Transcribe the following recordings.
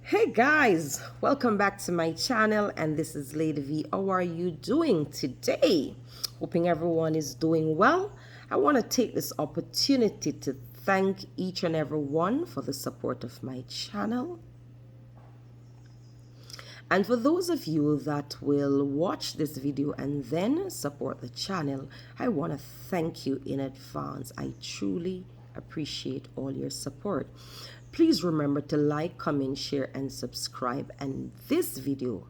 Hey guys, welcome back to my channel, and this is Lady V. How are you doing today? Hoping everyone is doing well. I want to take this opportunity to thank each and every one for the support of my channel. And for those of you that will watch this video and then support the channel, I want to thank you in advance. I truly appreciate all your support. Please remember to like, comment, share, and subscribe. And this video,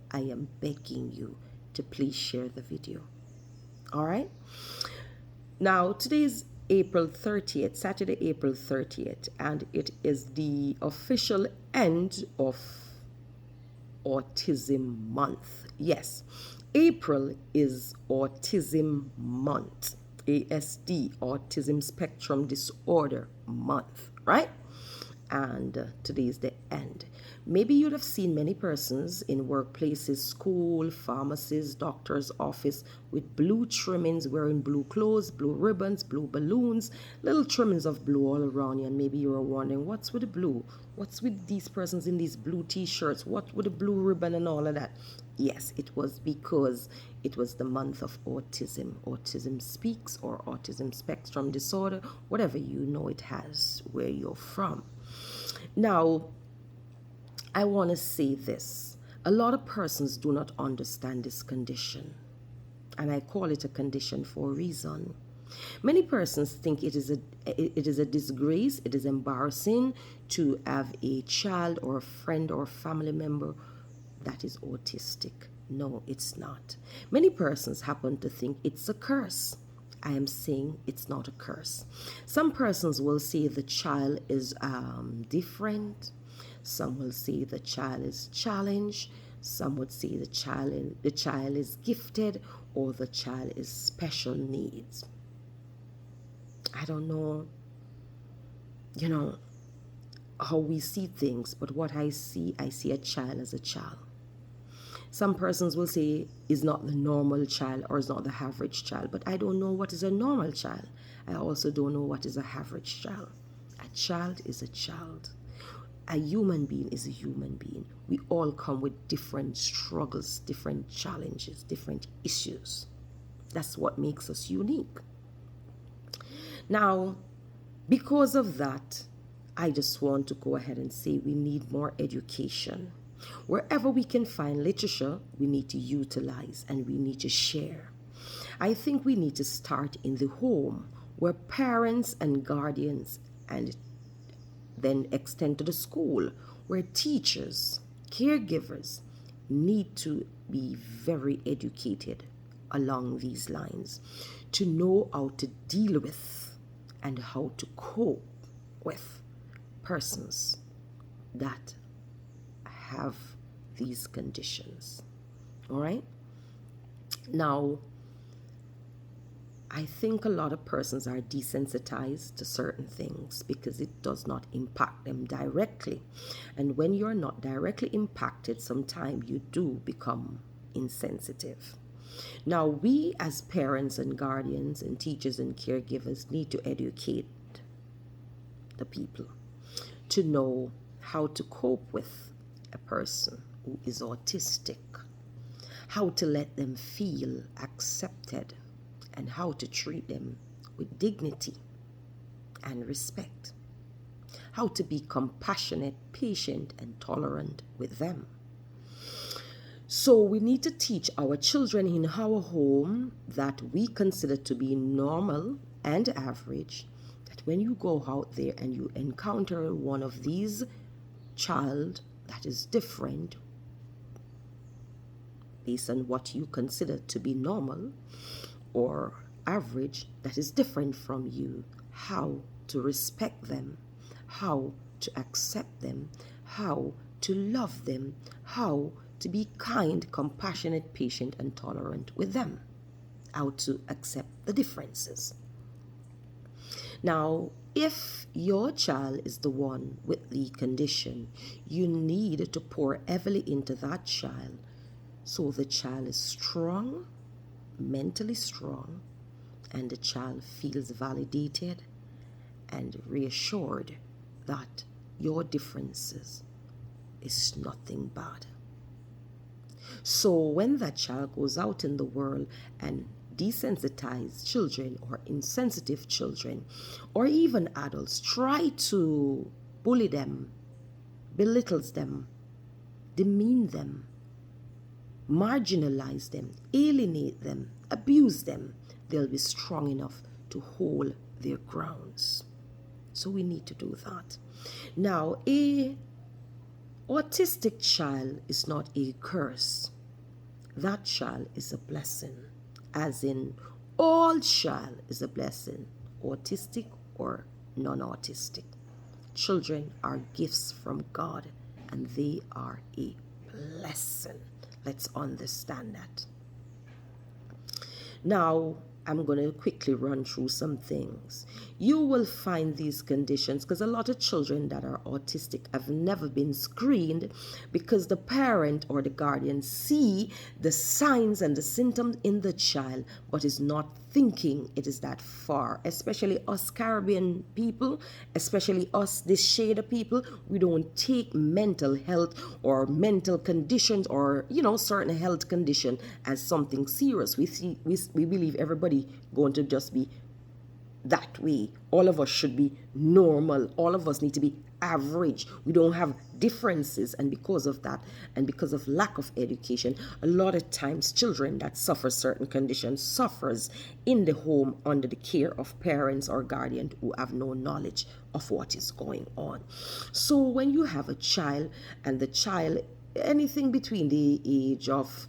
I am begging you to please share the video. All right? Now, today's April 30th, Saturday, April 30th, and it is the official end of Autism Month. Yes, April is Autism Month. ASD, Autism Spectrum Disorder Month, right? And today is the end. Maybe you'd have seen many persons in workplaces, school, pharmacies, doctor's office with blue trimmings, wearing blue clothes, blue ribbons, blue balloons, little trimmings of blue all around you. And maybe you were wondering, what's with the blue? What's with these persons in these blue t-shirts? What with the blue ribbon and all of that? Yes, it was because it was the month of autism. Autism speaks, or autism spectrum disorder, whatever you know it has, where you're from. Now, I want to say this. A lot of persons do not understand this condition, and I call it a condition for a reason. Many persons think it is a disgrace, it is embarrassing to have a child or a friend or a family member that is autistic. No, it's not. Many persons happen to think it's a curse. I am saying it's not a curse. Some persons will say the child is different. Some will say the child is challenged. Some would say the child is gifted, or the child is special needs. I don't know, how we see things, but what I see a child as a child. Some persons will say is not the normal child or is not the average child, but I don't know what is a normal child. I also don't know what is a average child. A child is a child. A human being is a human being. We all come with different struggles, different challenges, different issues. That's what makes us unique. Now, because of that, I just want to go ahead and say we need more education. Wherever we can find literature, we need to utilize and we need to share. I think we need to start in the home, where parents and guardians, and then extend to the school, where teachers, caregivers need to be very educated along these lines to know how to deal with and how to cope with persons that have these conditions. All right? Now, I think a lot of persons are desensitized to certain things because it does not impact them directly. And when you're not directly impacted, sometimes you do become insensitive. Now, we as parents and guardians and teachers and caregivers need to educate the people to know how to cope with a person who is autistic, how to let them feel accepted, and how to treat them with dignity and respect, how to be compassionate, patient, and tolerant with them. So we need to teach our children in our home that we consider to be normal and average, that when you go out there and you encounter one of these child that is different based on what you consider to be normal or average, that is different from you, how to respect them, how to accept them, how to love them, how to be kind, compassionate, patient, and tolerant with them, how to accept the differences. Now, if your child is the one with the condition, you need to pour heavily into that child so the child is strong, mentally strong, and the child feels validated and reassured that your differences is nothing bad. So when that child goes out in the world and desensitized children or insensitive children or even adults try to bully them, belittles them, demean them, marginalize them, alienate them, abuse them, they'll be strong enough to hold their grounds. So we need to do that. Now, a autistic child is not a curse. That child is a blessing. As in, all child is a blessing, autistic or non-autistic. Children are gifts from God, and they are a blessing. Let's understand that. Now, I'm going to quickly run through some things. You will find these conditions because a lot of children that are autistic have never been screened because the parent or the guardian see the signs and the symptoms in the child but is not thinking it is that far. Especially us Caribbean people, especially us, this shade of people, we don't take mental health or mental conditions or, certain health condition as something serious. We believe everybody going to just be that way. All of us should be normal. All of us need to be average. We don't have differences, and because of that and because of lack of education, a lot of times children that suffer certain conditions suffers in the home under the care of parents or guardians who have no knowledge of what is going on. So when you have a child and the child anything between the age of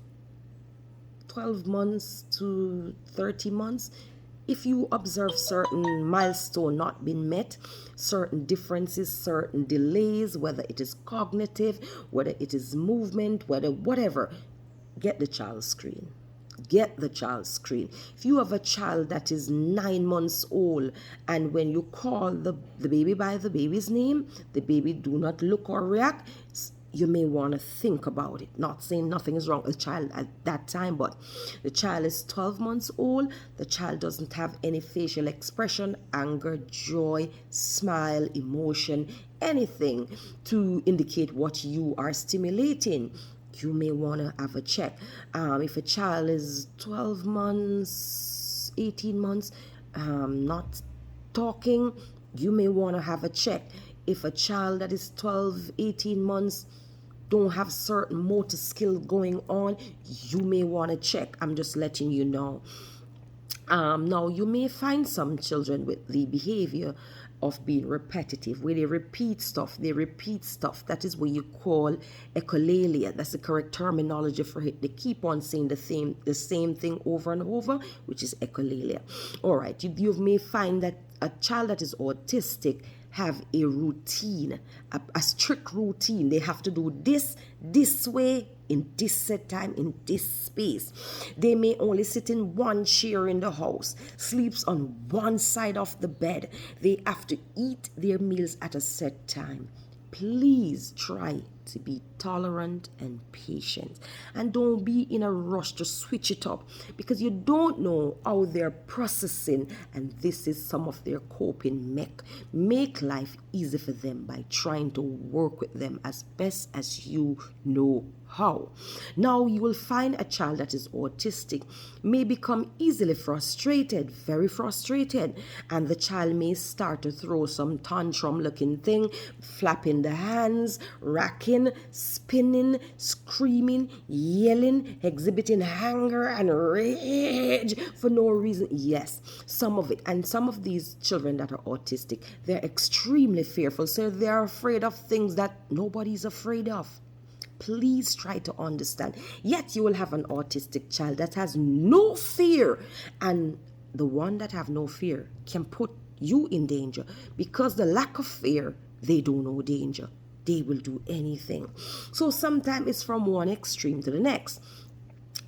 12 months to 30 months, if you observe certain milestone not being met, certain differences, certain delays, whether it is cognitive, whether it is movement, whatever, get the child screen. Get the child screen. If you have a child that is 9 months old and when you call the baby by the baby's name, the baby do not look or react, you may want to think about it. Not saying nothing is wrong with the child at that time, but the child is 12 months old. The child doesn't have any facial expression, anger, joy, smile, emotion, anything to indicate what you are stimulating. You may want to have a check. If a child is 12 months, 18 months, not talking, you may want to have a check. If a child that is 12, 18 months don't have certain motor skill going on, you may want to check. I'm just letting you know. Now, you may find some children with the behavior of being repetitive, where they repeat stuff. That is what you call echolalia. That's the correct terminology for it. They keep on saying the same thing over and over, which is echolalia. All right, you may find that a child that is autistic have a routine, a strict routine. They have to do this way, in this set time, in this space. They may only sit in one chair in the house, sleeps on one side of the bed. They have to eat their meals at a set time. Please try to be tolerant and patient, and don't be in a rush to switch it up because you don't know how they're processing, and this is some of their coping make life easy for them by trying to work with them as best as you know how. Now, you will find a child that is autistic may become easily frustrated, very frustrated, and the child may start to throw some tantrum looking thing, flapping the hands, racking, spinning, screaming, yelling, exhibiting anger and rage for no reason. Yes, some of it. And some of these children that are autistic, they're extremely fearful, so they're afraid of things that nobody's afraid of. Please try to understand. Yet you will have an autistic child that has no fear, and the one that have no fear can put you in danger because the lack of fear, they don't know danger. They will do anything. So sometimes it's from one extreme to the next.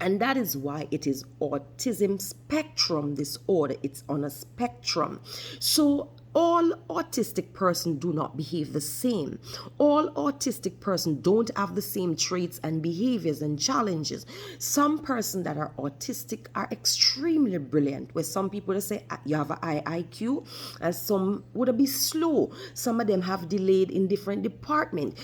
And that is why it is autism spectrum disorder. It's on a spectrum. So All autistic persons do not behave the same. All autistic persons don't have the same traits and behaviors and challenges. Some persons that are autistic are extremely brilliant, where some people say you have a high IQ, and some would be slow. Some of them have delayed in different departments.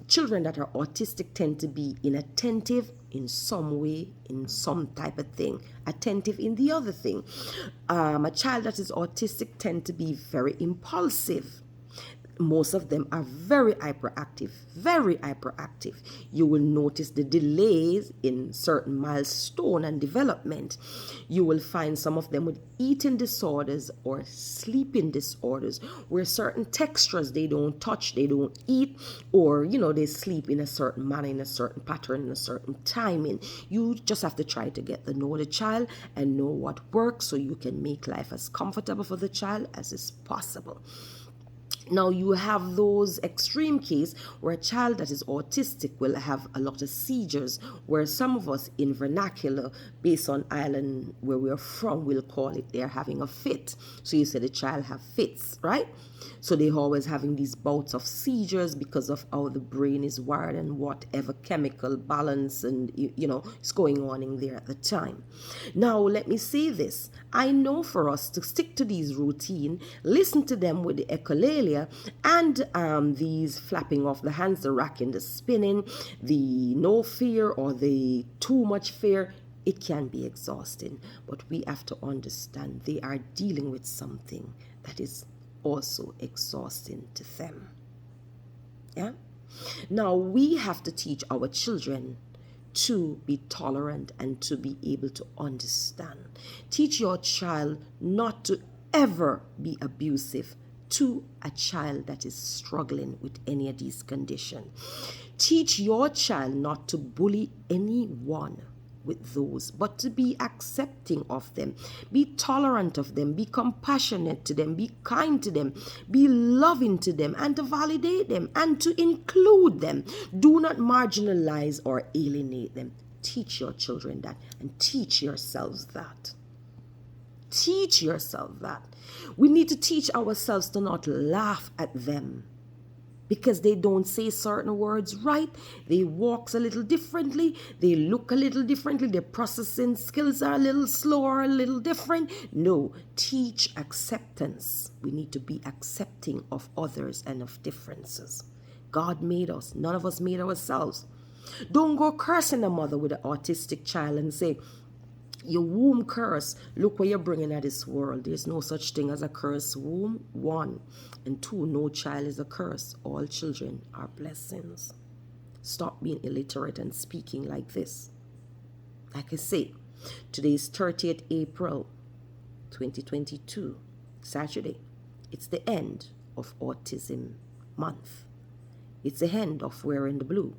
Children that are autistic tend to be inattentive in some way, in some type of thing, attentive in the other thing. A child that is autistic tend to be very impulsive. Most of them are very hyperactive, very hyperactive. You will notice the delays in certain milestone and development. You will find some of them with eating disorders or sleeping disorders, where certain textures they don't touch, they don't eat, or they sleep in a certain manner, in a certain pattern, in a certain timing. You just have to try to get to know the child and know what works, so you can make life as comfortable for the child as is possible. Now, you have those extreme cases where a child that is autistic will have a lot of seizures, where some of us in vernacular, based on island where we're from, will call it they're having a fit. So you say the child have fits, right? So they're always having these bouts of seizures because of how the brain is wired and whatever chemical balance and is going on in there at the time. Now, let me say this. I know for us to stick to these routine, listen to them with the echolalia and these flapping of the hands, the racking, the spinning, the no fear or the too much fear, it can be exhausting. But we have to understand they are dealing with something that is also exhausting to them. Yeah. Now we have to teach our children to be tolerant and to be able to understand. Teach your child not to ever be abusive to a child that is struggling with any of these conditions. Teach your child not to bully anyone with those, but to be accepting of them, be tolerant of them, be compassionate to them, be kind to them, be loving to them, and to validate them and to include them. Do not marginalize or alienate them. Teach your children that, and teach yourselves that. Teach yourself that. We need to teach ourselves to not laugh at them because they don't say certain words right. They walk a little differently. They look a little differently. Their processing skills are a little slower, a little different. No, teach acceptance. We need to be accepting of others and of differences. God made us. None of us made ourselves. Don't go cursing a mother with an autistic child and say, your womb curse, look what you're bringing at this world. There's no such thing as a cursed womb, 1. And 2, no child is a curse. All children are blessings. Stop being illiterate and speaking like this. Like I say, today is 30th April 2022, Saturday. It's the end of Autism Month. It's the end of Wearing the Blue.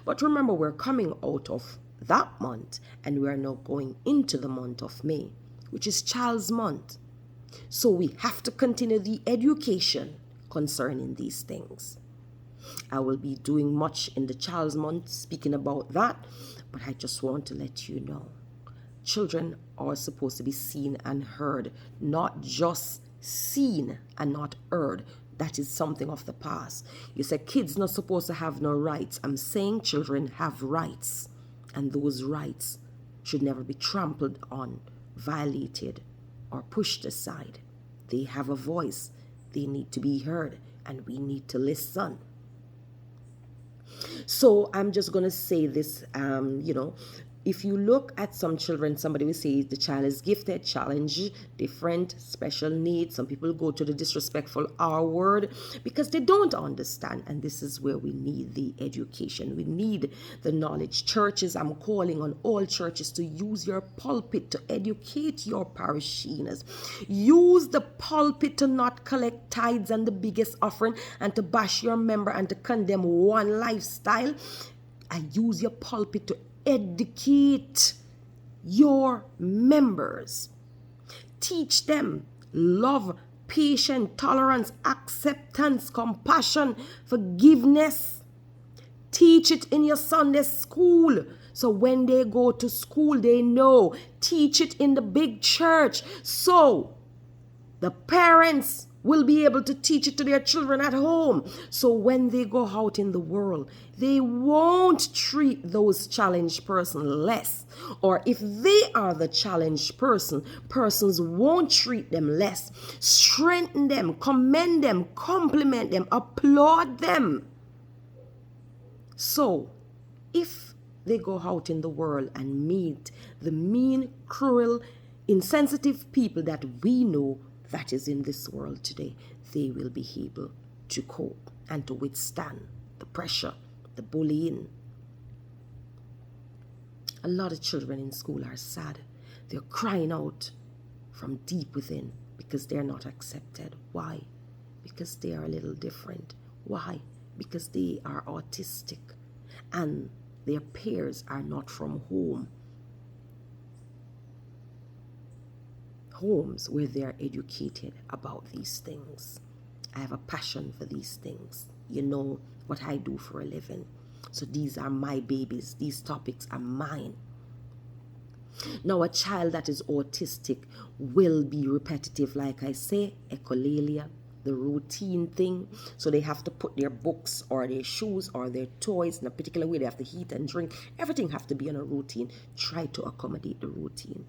But remember, we're coming out of that month and we are now going into the month of May, which is Child's Month. So we have to continue the education concerning these things. I will be doing much in the Child's Month speaking about that, but I just want to let you know, children are supposed to be seen and heard, not just seen and not heard. That is something of the past. You say kids not supposed to have no rights. I'm saying children have rights. And those rights should never be trampled on, violated, or pushed aside. They have a voice. They need to be heard, and we need to listen. So I'm just going to say this, if you look at some children, somebody will say the child is gifted, challenged, different, special needs. Some people go to the disrespectful R word because they don't understand. And this is where we need the education. We need the knowledge. Churches, I'm calling on all churches to use your pulpit to educate your parishioners. Use the pulpit to not collect tithes and the biggest offering and to bash your member and to condemn one lifestyle. And use your pulpit to educate your members. Teach them love, patience, tolerance, acceptance, compassion, forgiveness. Teach it in your Sunday school. So when they go to school, they know. Teach it in the big church. So the parents will be able to teach it to their children at home. So when they go out in the world, they won't treat those challenged persons less. Or if they are the challenged person, persons won't treat them less. Strengthen them, commend them, compliment them, applaud them. So if they go out in the world and meet the mean, cruel, insensitive people that we know that is in this world today, they will be able to cope and to withstand the pressure, the bullying. A lot of children in school are sad. They're crying out from deep within because they're not accepted. Why? Because they are a little different. Why? Because they are autistic and their peers are not from homes where they are educated about these things. I have a passion for these things. You know what I do for a living. So these are my babies. These topics are mine. Now, a child that is autistic will be repetitive, like I say, echolalia, the routine thing. So they have to put their books or their shoes or their toys in a particular way. They have to eat and drink. Everything have to be on a routine. Try to accommodate the routine.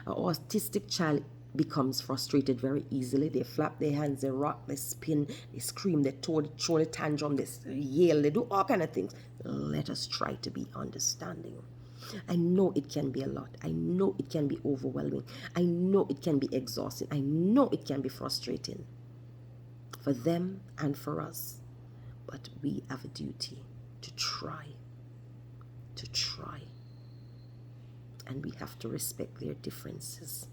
An autistic child becomes frustrated very easily. They flap their hands, they rock, they spin, they scream, they throw the tantrum, they yell, they do all kind of things. Let us try to be understanding. I know it can be a lot. I know it can be overwhelming. I know it can be exhausting. I know it can be frustrating for them and for us. But we have a duty to try. And we have to respect their differences.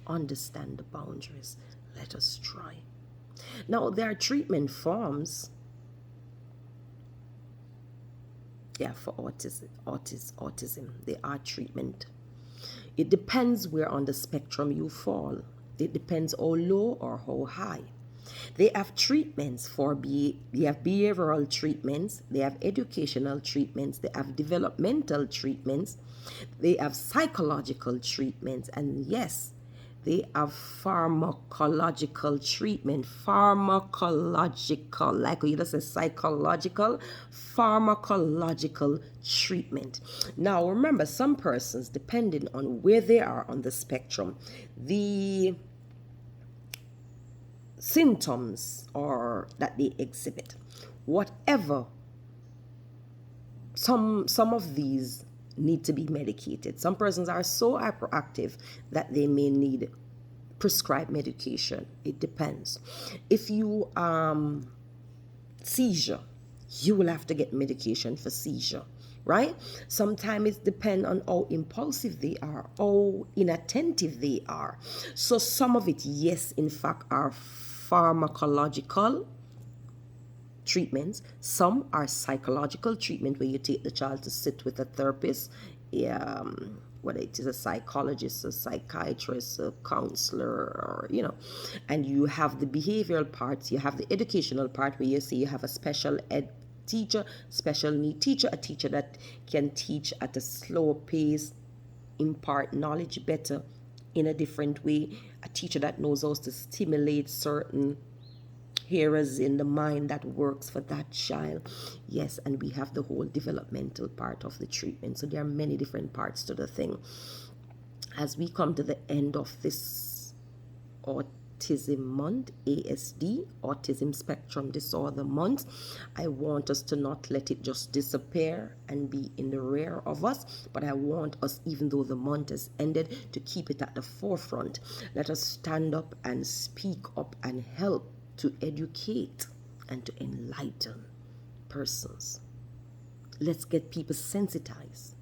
Understand the boundaries. Let us try. Now, there are treatment forms. Yeah, for autism. There are treatment. It depends where on the spectrum you fall. It depends how low or how high. They have treatments they have behavioral treatments, they have educational treatments, they have developmental treatments, they have psychological treatments, and yes, they have pharmacological treatment. Pharmacological, like you just say psychological, pharmacological treatment. Now remember, some persons, depending on where they are on the spectrum, the symptoms or that they exhibit, whatever, some of these need to be medicated. Some persons are so hyperactive that they may need prescribed medication. It depends. If you seizure, you will have to get medication for seizure, right? Sometimes it depends on how impulsive they are, how inattentive they are. So some of it, yes, in fact, are pharmacological treatments. Some are psychological treatment where you take the child to sit with a therapist, whether it is a psychologist, a psychiatrist, a counselor, or and you have the behavioral parts, you have the educational part where you say you have a special ed teacher, special need teacher, a teacher that can teach at a slower pace, impart knowledge better in a different way, a teacher that knows how to stimulate certain areas in the mind that works for that child. Yes, and we have the whole developmental part of the treatment. So there are many different parts to the thing. As we come to the end of this Autism Month, ASD, Autism Spectrum Disorder Month, I want us to not let it just disappear and be in the rear of us, but I want us, even though the month has ended, to keep it at the forefront. Let us stand up and speak up and help to educate and to enlighten persons. Let's get people sensitized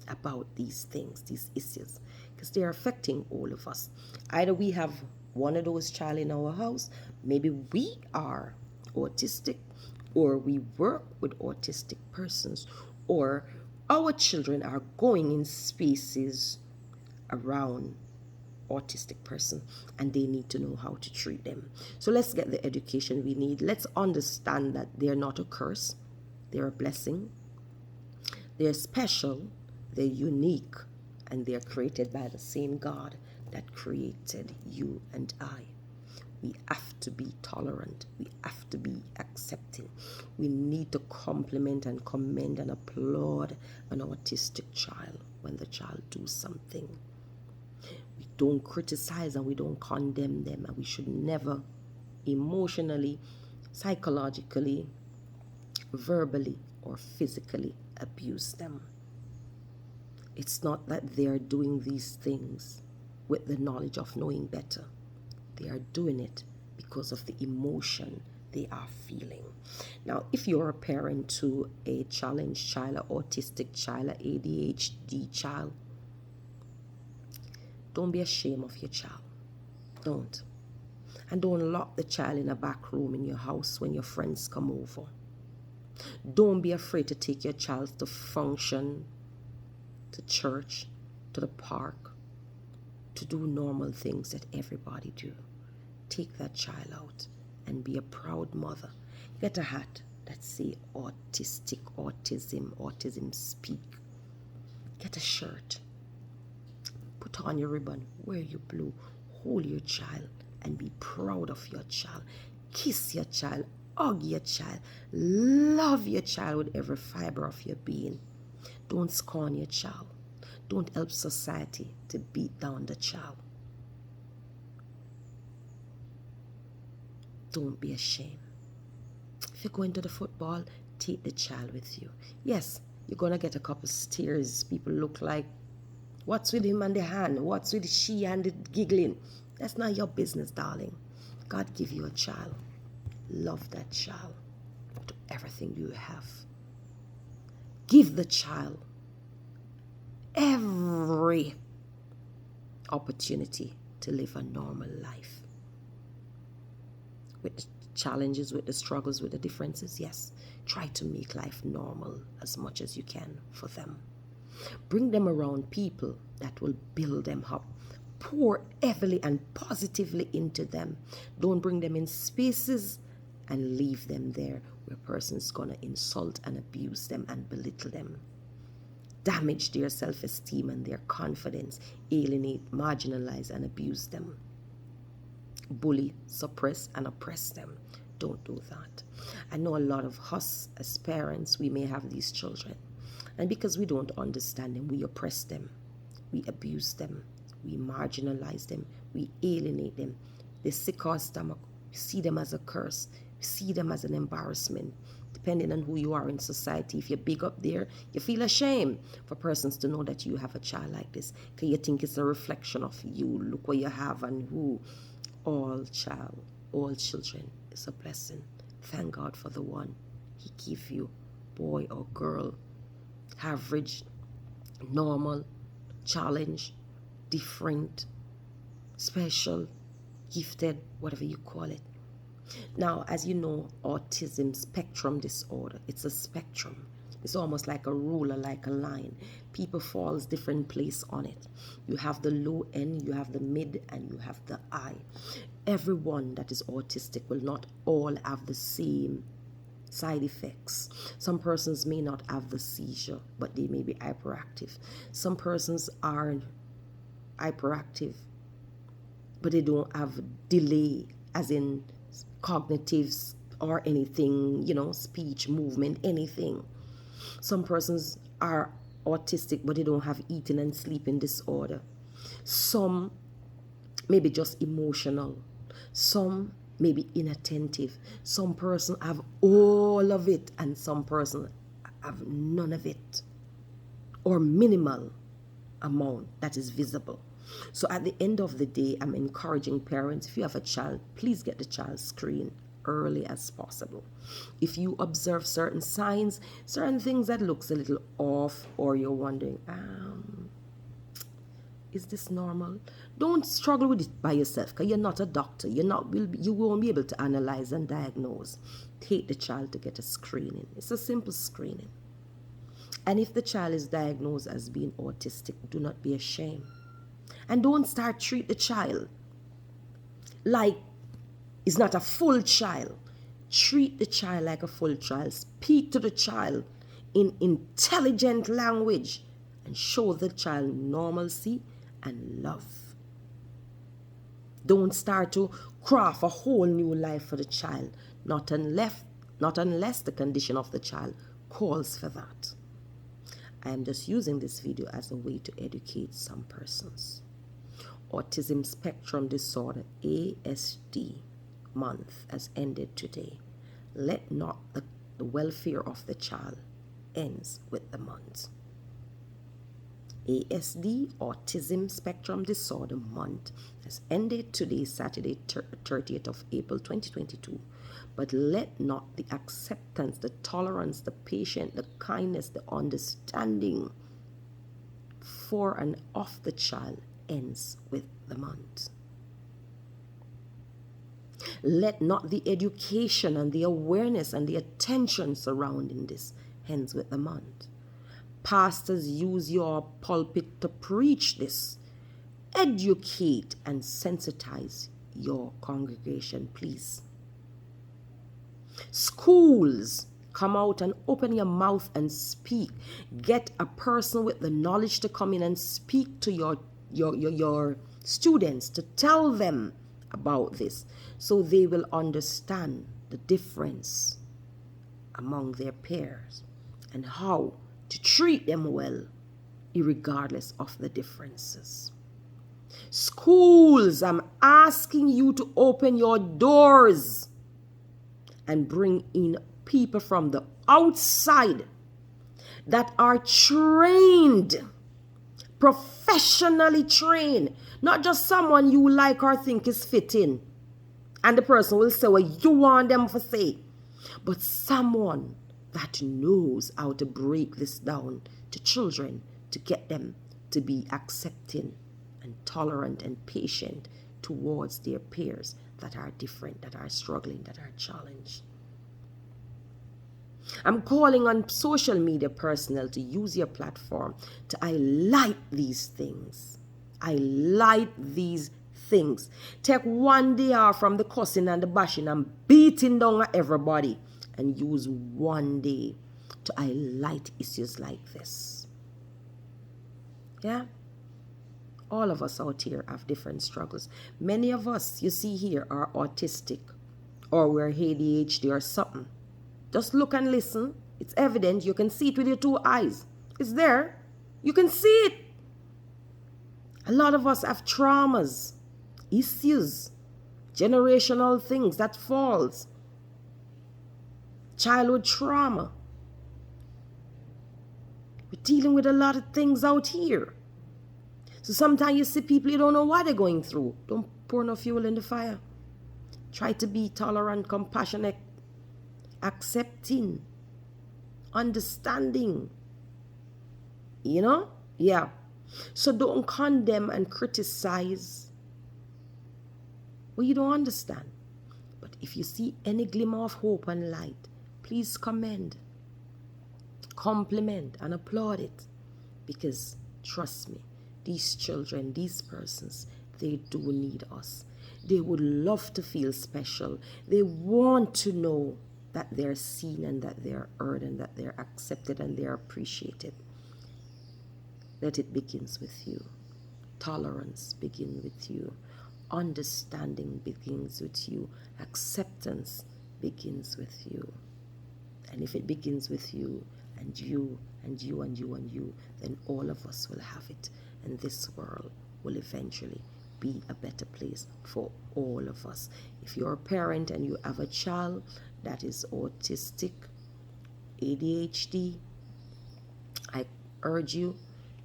about these things, these issues, because they're affecting all of us. Either we have one of those child in our house, maybe we are autistic, or we work with autistic persons, or our children are going in spaces around autistic person and they need to know how to treat them. So let's get the education we need. Let's understand that they're not a curse, they're a blessing, they're special, they're unique, and they're created by the same God that created you and I. We have to be tolerant. We have to be accepting. We need to compliment and commend and applaud an autistic child when the child does something. We don't criticize and we don't condemn them, and we should never emotionally, psychologically, verbally, or physically abuse them. It's not that they are doing these things with the knowledge of knowing better. They are doing it because of the emotion they are feeling. Now, if you're a parent to a challenged child, an autistic child, an ADHD child, don't be ashamed of your child. Don't. And don't lock the child in a back room in your house when your friends come over. Don't be afraid to take your child to function, to church, to the park, to do normal things that everybody do. Take that child out and be a proud mother. Get a hat that say autistic, autism, autism speak. Get a shirt. Put on your ribbon, wear your blue, hold your child and be proud of your child. Kiss your child, hug your child, love your child with every fiber of your being. Don't scorn your child. Don't help society to beat down the child. Don't be ashamed. If you're going to the football, take the child with you. Yes, you're going to get a couple stares. People look like, what's with him and the hand? What's with she and the giggling? That's not your business, darling. God give you a child. Love that child. Do everything you have. Give the child every opportunity to live a normal life. With the challenges, with the struggles, with the differences, yes. Try to make life normal as much as you can for them. Bring them around people that will build them up. Pour heavily and positively into them. Don't bring them in spaces and leave them there where a person's going to insult and abuse them and belittle them. Damage their self-esteem and their confidence. Alienate, marginalize, and abuse them. Bully, suppress, and oppress them. Don't do that. I know a lot of us as parents, we may have these children. And because we don't understand them, we oppress them. We abuse them. We marginalize them. We alienate them. They sick our stomach. We see them as a curse. We see them as an embarrassment. Depending on who you are in society, if you're big up there, you feel ashamed for persons to know that you have a child like this. Because you think it's a reflection of you. Look what you have and who. All children is a blessing. Thank God for the one He gave you, boy or girl, average, normal, challenge, different, special, gifted, whatever you call it. Now, as you know, autism spectrum disorder, it's a spectrum. It's almost like a ruler, like a line. People falls different place on it. You have the low end, you have the mid, and you have the high. Everyone that is autistic will not all have the same side effects. Some persons may not have the seizure, but they may be hyperactive. Some persons are hyperactive, but they don't have delay, as in cognitives or anything, speech, movement, anything. Some persons are autistic, but they don't have eating and sleeping disorder. Some may be just emotional. Some may be inattentive. Some person have all of it, and some person have none of it, or minimal amount that is visible. So at the end of the day, I'm encouraging parents, if you have a child, please get the child screened early as possible. If you observe certain signs, certain things that looks a little off, or you're wondering, is this normal? Don't struggle with it by yourself, because you're not a doctor. You won't be able to analyze and diagnose. Take the child to get a screening. It's a simple screening. And if the child is diagnosed as being autistic, do not be ashamed. And don't start treat the child like it's not a full child. Treat the child like a full child. Speak to the child in intelligent language and show the child normalcy and love. Don't start to craft a whole new life for the child, not unless the condition of the child calls for that. I am just using this video as a way to educate some persons. Autism Spectrum Disorder, ASD month has ended today. Let not the welfare of the child ends with the month. ASD, Autism Spectrum Disorder Month, has ended today, Saturday, 30th of April 2022. But let not the acceptance, the tolerance, the patience, the kindness, the understanding for and of the child ends with the month. Let not the education and the awareness and the attention surrounding this ends with the month. Pastors, use your pulpit to preach this. Educate and sensitize your congregation, please. Schools, come out and open your mouth and speak. Get a person with the knowledge to come in and speak to your students, to tell them about this, so they will understand the difference among their peers and how to treat them well, irregardless of the differences. Schools, I'm asking you to open your doors and bring in people from the outside that are trained, professionally trained, not just someone you like or think is fitting, and the person will say what you want them to say, but someone that knows how to break this down to children, to get them to be accepting and tolerant and patient towards their peers that are different, that are struggling, that are challenged. I'm calling on social media personnel to use your platform to highlight these things. Highlight these things. Take one day off from the cussing and the bashing and beating down at everybody, and use one day to highlight issues like this. Yeah? All of us out here have different struggles. Many of us, you see here, are autistic, or we're ADHD or something. Just look and listen. It's evident. You can see it with your two eyes. It's there. You can see it. A lot of us have traumas, issues, generational things that falls. Childhood trauma. We're dealing with a lot of things out here. So sometimes you see people, you don't know what they're going through. Don't pour no fuel in the fire. Try to be tolerant, compassionate, accepting, understanding. You know? Yeah. So don't condemn and criticize what you don't understand. But if you see any glimmer of hope and light, please commend, compliment, and applaud it. Because trust me, these children, these persons, they do need us. They would love to feel special. They want to know that they're seen and that they're heard and that they're accepted and they're appreciated. That it begins with you. Tolerance begins with you. Understanding begins with you. Acceptance begins with you. And if it begins with you and you and you and you and you, then all of us will have it. And this world will eventually be a better place for all of us. If you're a parent and you have a child that is autistic, ADHD, I urge you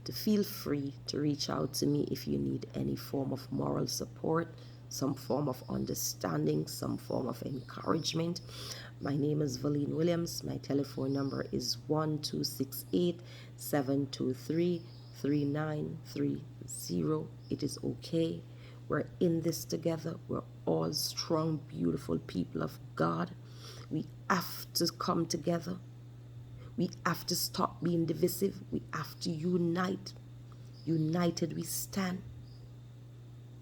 to feel free to reach out to me if you need any form of moral support, some form of understanding, some form of encouragement. My name is Valine Williams. My telephone number is 1268-723-3930. It is okay. We're in this together. We're all strong, beautiful people of God. We have to come together. We have to stop being divisive. We have to unite. United we stand.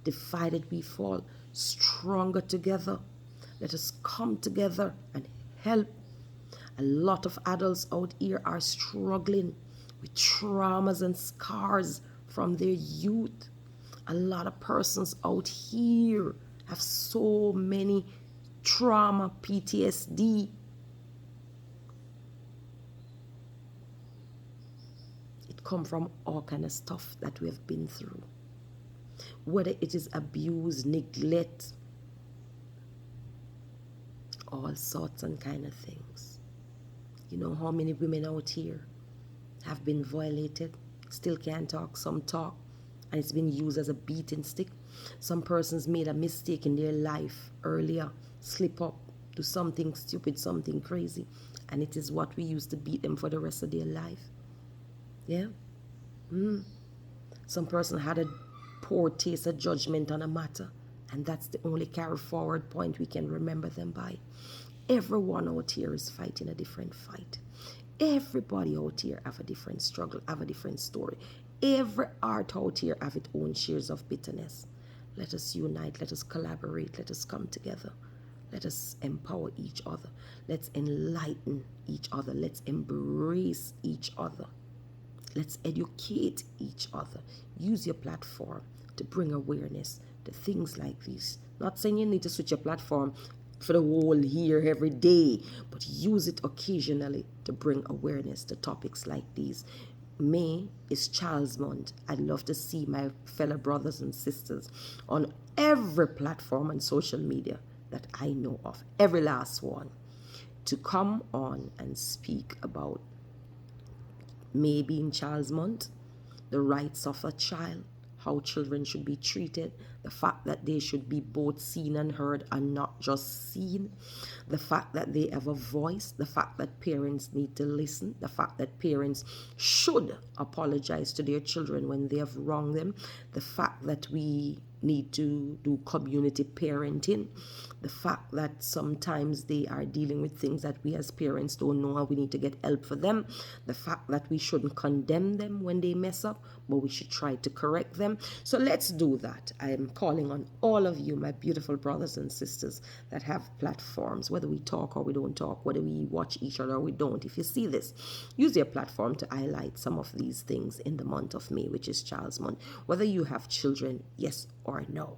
Divided we fall. Stronger together. Let us come together and help. A lot of adults out here are struggling with traumas and scars from their youth. A lot of persons out here have so many trauma, PTSD. It come from all kind of stuff that we have been through. Whether it is abuse, neglect, all sorts and kind of things. You know how many women out here have been violated, still can't talk, some talk, and it's been used as a beating stick. Some persons made a mistake in their life earlier, slip up, do something stupid, something crazy, and it is what we use to beat them for the rest of their life. Yeah? Some person had a poor taste of judgment on a matter, and that's the only carry forward point we can remember them by. Everyone out here is fighting a different fight. Everybody out here have a different struggle, have a different story. Every art out here have its own shares of bitterness. Let us unite, let us collaborate, let us come together. Let us empower each other. Let's enlighten each other. Let's embrace each other. Let's educate each other. Use your platform to bring awareness to things like these. Not saying you need to switch your platform for the whole year every day, but use it occasionally to bring awareness to topics like these. May is Child's Month. I'd love to see my fellow brothers and sisters on every platform on social media that I know of, every last one, to come on and speak about May being Child's Month, the rights of a child, how children should be treated, the fact that they should be both seen and heard and not just seen, the fact that they have a voice, the fact that parents need to listen, the fact that parents should apologize to their children when they have wronged them, the fact that we need to do community parenting, the fact that sometimes they are dealing with things that we as parents don't know and we need to get help for them, the fact that we shouldn't condemn them when they mess up, but we should try to correct them. So let's do that. I am calling on all of you, my beautiful brothers and sisters that have platforms, whether we talk or we don't talk, whether we watch each other or we don't. If you see this, use your platform to highlight some of these things in the month of May, which is Child's Month, whether you have children, yes or no.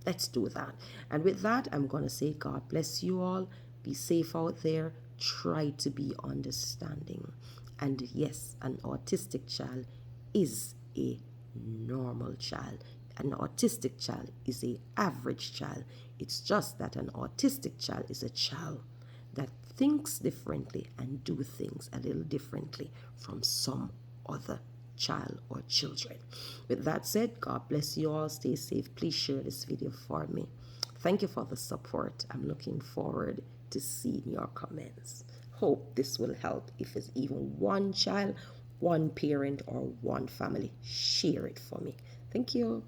Let's do that. And with that, I'm going to say God bless you all. Be safe out there. Try to be understanding. And yes, an autistic child is a normal child. An autistic child is an average child. It's just that an autistic child is a child that thinks differently and do things a little differently from some other child or children. With that said, God bless you all. Stay safe. Please share this video for me. Thank you for the support. I'm looking forward to seeing your comments. Hope this will help. If it's even one child, one parent, or one family, share it for me. Thank you.